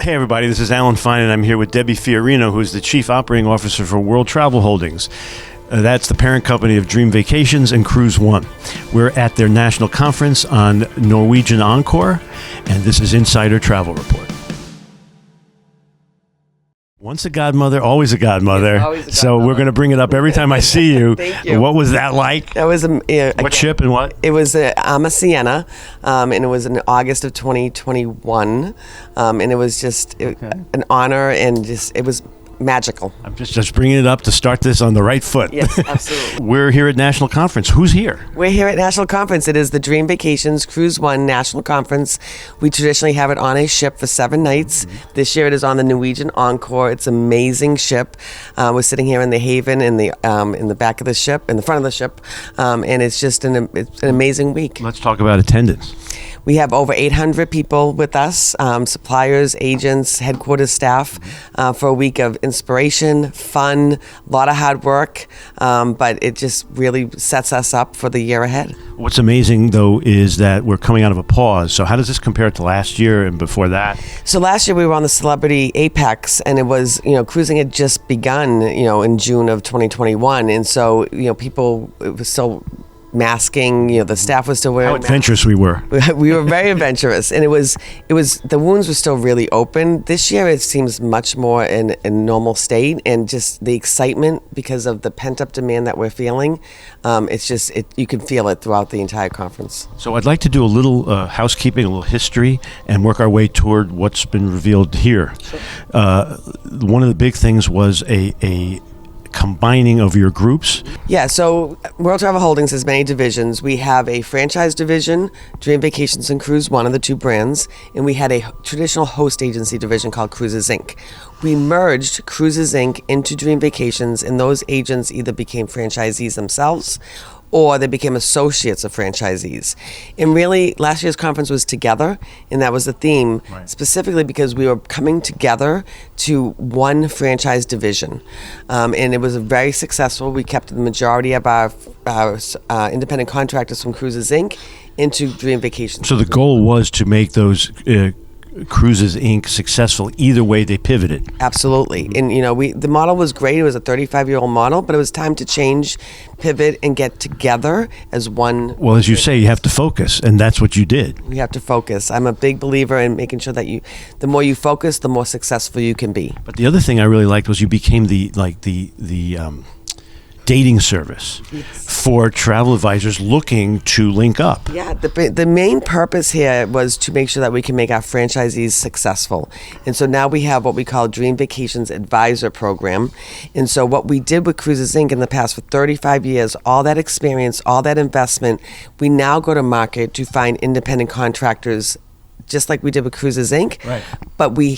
Hey everybody, this is Alan Fine and I'm here with Debbie Fiorino, who's the Chief Operating Officer for World Travel Holdings. That's the parent company of Dream Vacations and CruiseOne. We're at their national conference on Norwegian Encore, and this is Insider Travel Report. Once a godmother, always a godmother. Always a So godmother. we're going to bring it up every time I see you. Thank you. What was that like? That was What ship and what? It was a Sienna, and it was in August of 2021, and it was just an honor, and it was magical. I'm just bringing it up to start this on the right foot. Yes, absolutely. We're here at National Conference. Who's here? We're here at National Conference. It is the Dream Vacations CruiseOne National Conference. We traditionally have it on a ship for 7 nights. This year it is on the Norwegian Encore. It's an amazing ship. We're sitting here in the haven in the back of the ship, in the front of the ship, and it's just it's an amazing week. Let's talk about attendance. We have over 800 people with us, suppliers, agents, headquarters staff, for a week of inspiration, fun, a lot of hard work, but it just really sets us up for the year ahead. What's amazing, though, is that we're coming out of a pause. So how does this compare to last year and before that? So last year we were on the Celebrity Apex, and it was, cruising had just begun, in June of 2021. And so, people, it was still masking, the staff was still wearing How adventurous we were. We were very adventurous, and it was the wounds were still really open. This year it seems much more in a normal state, and just the excitement because of the pent-up demand that we're feeling, you can feel it throughout the entire conference. So I'd like to do a little housekeeping, a little history, and work our way toward what's been revealed here. One of the big things was a combining of your groups. Yeah, so World Travel Holdings has many divisions. We have a franchise division, Dream Vacations and CruiseOne are the 2 brands, and we had a traditional host agency division called Cruises Inc. We merged Cruises Inc. into Dream Vacations, and those agents either became franchisees themselves or they became associates of franchisees. And really, last year's conference was together, and that was the theme, Right. Specifically because we were coming together to one franchise division. And it was very successful. We kept the majority of our independent contractors from Cruises Inc. into Dream Vacations. So the goal was to make those Cruises Inc. successful. Either way, they pivoted. Absolutely. And, the model was great. It was a 35-year-old model, but it was time to change, pivot, and get together as one. Well, as you say, you have to focus, and that's what you did. We have to focus. I'm a big believer in making sure that the more you focus, the more successful you can be. But the other thing I really liked was you became the dating service for travel advisors looking to link up. Yeah, the main purpose here was to make sure that we can make our franchisees successful. And so now we have what we call Dream Vacations Advisor Program. And so what we did with Cruises Inc. in the past for 35 years, all that experience, all that investment, we now go to market to find independent contractors, just like we did with Cruises Inc. Right. But we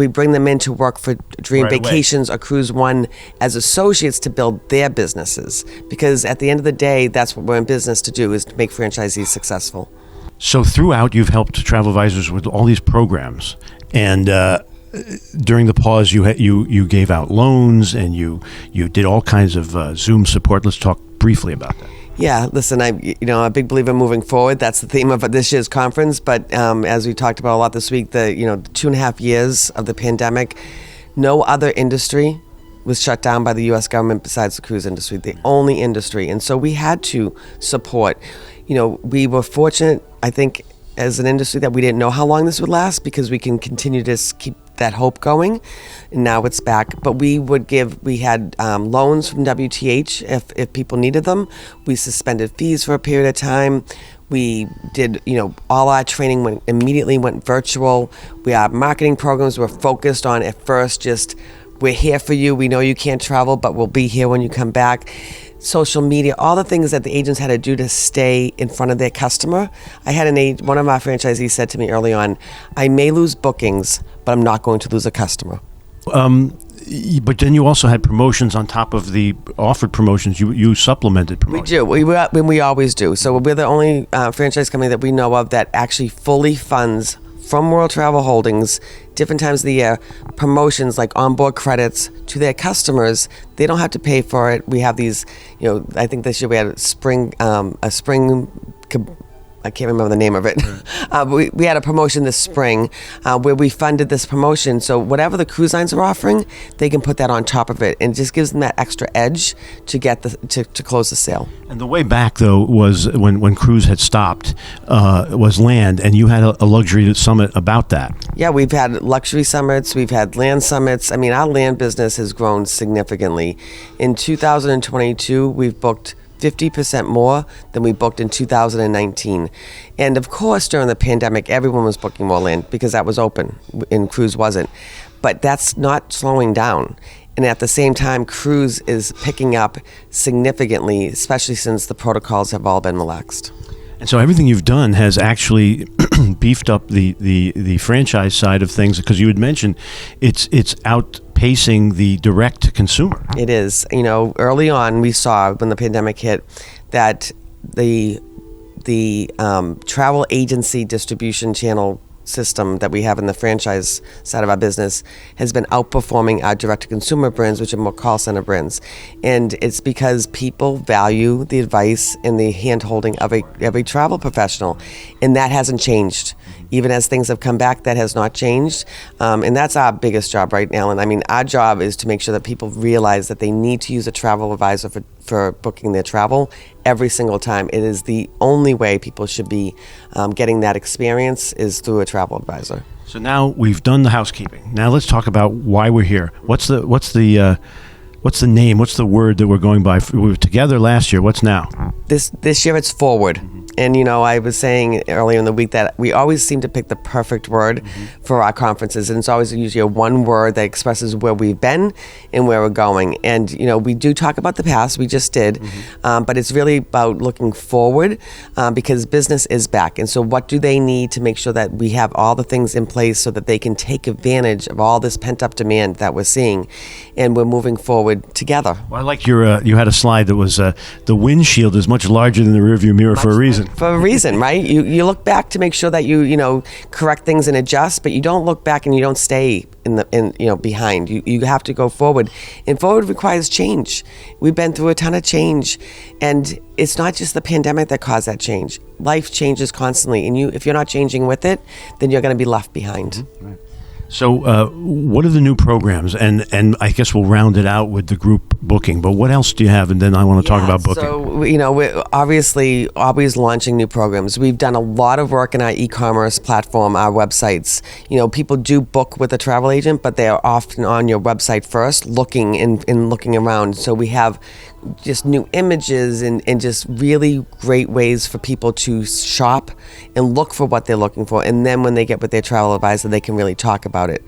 bring them in to work for Dream Right away. Vacations or CruiseOne as associates to build their businesses. Because at the end of the day, that's what we're in business to do, is to make franchisees successful. So throughout, you've helped travel advisors with all these programs, and during the pause, you gave out loans and you did all kinds of Zoom support. Let's talk briefly about that. Yeah, listen, I'm a big believer in moving forward. That's the theme of this year's conference. But as we talked about a lot this week, the 2.5 years of the pandemic, no other industry was shut down by the U.S. government besides the cruise industry, the only industry. And so we had to support. We were fortunate, I think, as an industry that we didn't know how long this would last, because we can continue to keep that hope going, and now it's back. But we had loans from WTH if people needed them. We suspended fees for a period of time. We did, all our training immediately went virtual. Our marketing programs were focused on, at first, just, we're here for you. We know you can't travel, but we'll be here when you come back. Social media, all the things that the agents had to do to stay in front of their customer. I had one of our franchisees said to me early on, I may lose bookings, but I'm not going to lose a customer. But then you also had promotions on top of the offered promotions. You supplemented promotions. We do. We always do. So we're the only franchise company that we know of that actually fully funds, from World Travel Holdings, different times of the year, promotions like onboard credits to their customers. They don't have to pay for it. We have these, I think this year we had a spring I can't remember the name of it. We had a promotion this spring where we funded this promotion. So whatever the cruise lines are offering, they can put that on top of it, and it just gives them that extra edge to get to close the sale. And the way back, though, was when cruise had stopped, was land, and you had a luxury summit about that. Yeah, we've had luxury summits. We've had land summits. I mean, our land business has grown significantly. In 2022, we've booked 50% more than we booked in 2019. And of course, during the pandemic, everyone was booking more land because that was open and cruise wasn't. But that's not slowing down. And at the same time, cruise is picking up significantly, especially since the protocols have all been relaxed. And so everything you've done has actually beefed up the franchise side of things, because you had mentioned it's outpacing the direct to consumer. It is. Early on we saw when the pandemic hit that the travel agency distribution channel system that we have in the franchise side of our business has been outperforming our direct-to-consumer brands, which are more call center brands. And it's because people value the advice and the hand-holding of a travel professional. And that hasn't changed. Even as things have come back, that has not changed. And that's our biggest job right now. And I mean, our job is to make sure that people realize that they need to use a travel advisor for booking their travel every single time. It is the only way people should be getting that experience is through a travel advisor. So now we've done the housekeeping. Now let's talk about why we're here. What's the name? What's the word that we're going by? We were together last year. What's now? This year it's forward. And, I was saying earlier in the week that we always seem to pick the perfect word for our conferences. And it's always usually a one word that expresses where we've been and where we're going. And, we do talk about the past. We just did. But it's really about looking forward because business is back. And so what do they need to make sure that we have all the things in place so that they can take advantage of all this pent-up demand that we're seeing? And we're moving forward together. Well, I like you had a slide that was the windshield is much larger than the rearview mirror for a reason. For a reason, right? You look back to make sure that you correct things and adjust, but you don't look back and you don't stay behind. You have to go forward, and forward requires change. We've been through a ton of change, and it's not just the pandemic that caused that change. Life changes constantly, and if you're not changing with it, then you're going to be left behind. Mm-hmm. Right. So what are the new programs? And I guess we'll round it out with the group booking. But what else do you have? And then I want to talk about booking. So, we're obviously always launching new programs. We've done a lot of work in our e-commerce platform, our websites. People do book with a travel agent, but they are often on your website first, looking and looking around. So we have just new images and just really great ways for people to shop and look for what they're looking for. And then when they get with their travel advisor, they can really talk about it.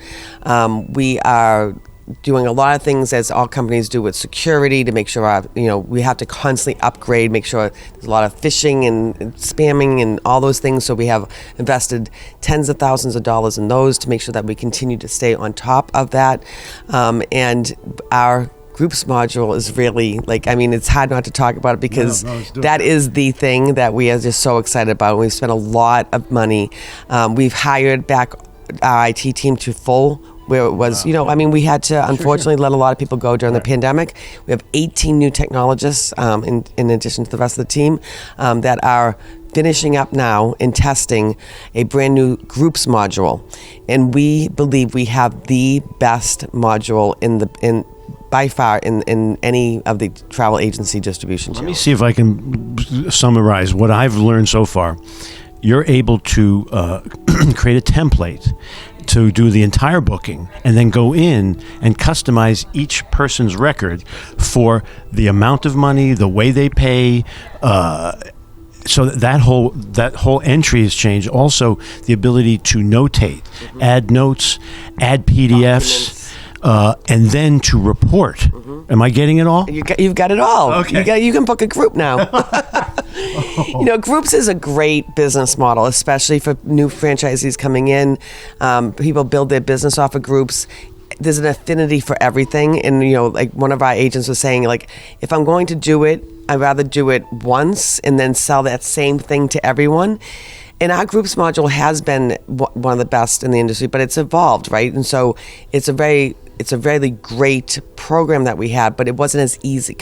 We are doing a lot of things, as all companies do, with security to make sure we have to constantly upgrade, make sure there's a lot of phishing and spamming and all those things. So we have invested tens of thousands of dollars in those to make sure that we continue to stay on top of that. And our groups module is really it's hard not to talk about it because that is the thing that we are just so excited about. We've spent a lot of money. We've hired back our IT team to full, where it was, we had to unfortunately let a lot of people go during the pandemic. We have 18 new technologists in addition to the rest of the team that are finishing up now and testing a brand new groups module. And we believe we have the best module by far in any of the travel agency distribution channels. Let me see if I can summarize what I've learned so far. You're able to create a template to do the entire booking and then go in and customize each person's record for the amount of money, the way they pay, so that whole entry has changed. Also, the ability to notate, add notes, add PDFs, and then to report. Am I getting it all? You've got it all. Okay. You can book a group now. Groups is a great business model, especially for new franchisees coming in. People build their business off of groups. There's an affinity for everything. And, one of our agents was saying, if I'm going to do it, I'd rather do it once and then sell that same thing to everyone. And our groups module has been one of the best in the industry, but it's evolved, right? And so it's a really great program that we had, but it wasn't as easy.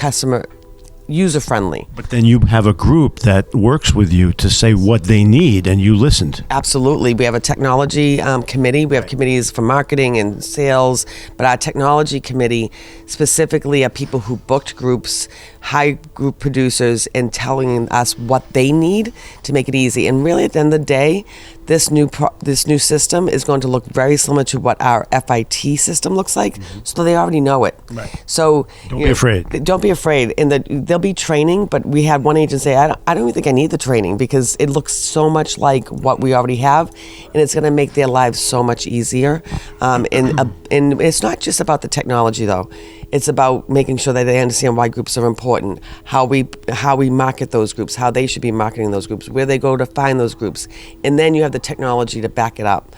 user-friendly. But then you have a group that works with you to say what they need, and you listened. Absolutely. We have a technology committee. We have committees for marketing and sales, but our technology committee specifically are people who booked groups, high group producers, and telling us what they need to make it easy. And really, at the end of the day, this new system is going to look very similar to what our FIT system looks like, so they already know it. Right. So Don't be afraid. Don't be afraid. And there'll be training, but we had one agent say, I don't even think I need the training because it looks so much like what we already have, and it's going to make their lives so much easier. And it's not just about the technology, though. It's about making sure that they understand why groups are important, how we market those groups, how they should be marketing those groups, where they go to find those groups. And then you have the technology to back it up,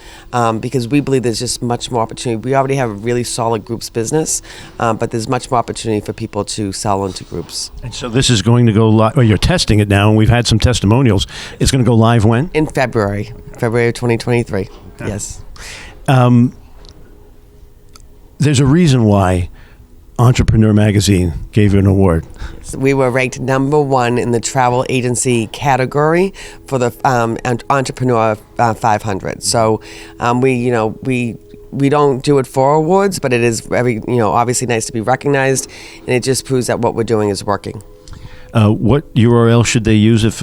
because we believe there's just much more opportunity. We already have a really solid groups business, but there's much more opportunity for people to sell into groups. And so this is going to go live. Well, you're testing it now, and we've had some testimonials. It's going to go live when? In February of 2023. Okay. Yes. There's a reason why Entrepreneur Magazine gave you an award. We were ranked #1 in the travel agency category for the Entrepreneur 500. So we don't do it for awards, but it is very, obviously nice to be recognized, and it just proves that what we're doing is working. What URL should they use if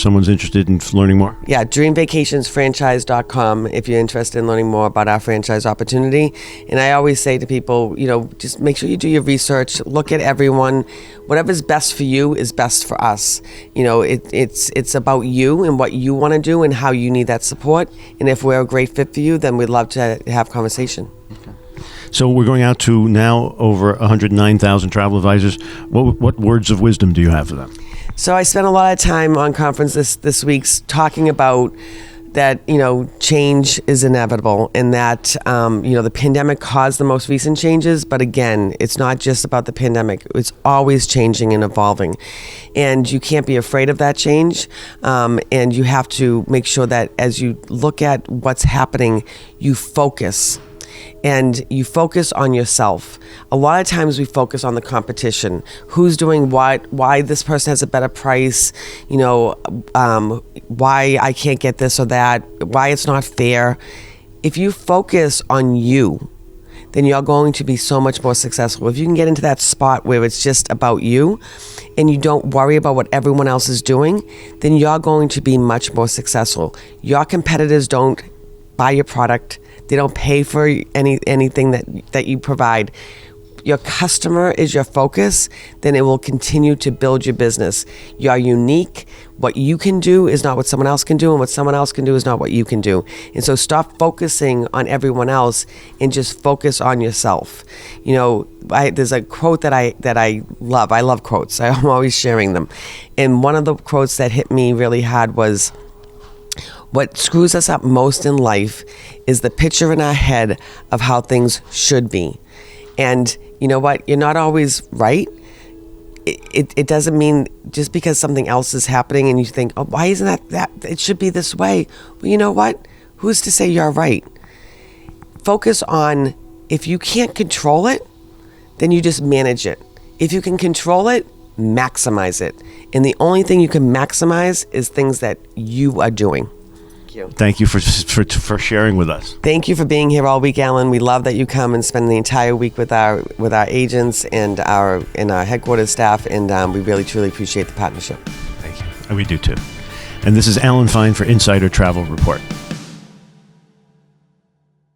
someone's interested in learning more? Yeah, dreamvacationsfranchise.com if you're interested in learning more about our franchise opportunity. And I always say to people, just make sure you do your research, look at everyone. Whatever's best for you is best for us. It's about you and what you want to do and how you need that support. And if we're a great fit for you, then we'd love to have conversation. So we're going out to now over 109,000 travel advisors. What words of wisdom do you have for them? So I spent a lot of time on conference this week talking about that, change is inevitable, and that, the pandemic caused the most recent changes. But again, it's not just about the pandemic. It's always changing and evolving. And you can't be afraid of that change. And you have to make sure that as you look at what's happening, you focus. And you focus on yourself. A lot of times we focus on the competition. Who's doing what? Why this person has a better price? Why I can't get this or that? Why it's not fair? If you focus on you, then you're going to be so much more successful. If you can get into that spot where it's just about you and you don't worry about what everyone else is doing, then you're going to be much more successful. Your competitors don't buy your product. They don't pay for anything that you provide. Your customer is your focus, then it will continue to build your business. You're unique. What you can do is not what someone else can do, and what someone else can do is not what you can do. And so stop focusing on everyone else and just focus on yourself. There's a quote that I love. I love quotes. I'm always sharing them. And one of the quotes that hit me really hard was, what screws us up most in life is the picture in our head of how things should be. And you know what? You're not always right. It doesn't mean just because something else is happening and you think, oh, why isn't that? It should be this way. Well, you know what? Who's to say you're right? Focus on, if you can't control it, then you just manage it. If you can control it, maximize it. And the only thing you can maximize is things that you are doing. Thank you for sharing with us. Thank you for being here all week, Alan. We love that you come and spend the entire week with our agents and our headquarters staff, and we really truly appreciate the partnership. Thank you. And we do too. And this is Alan Fine for Insider Travel Report.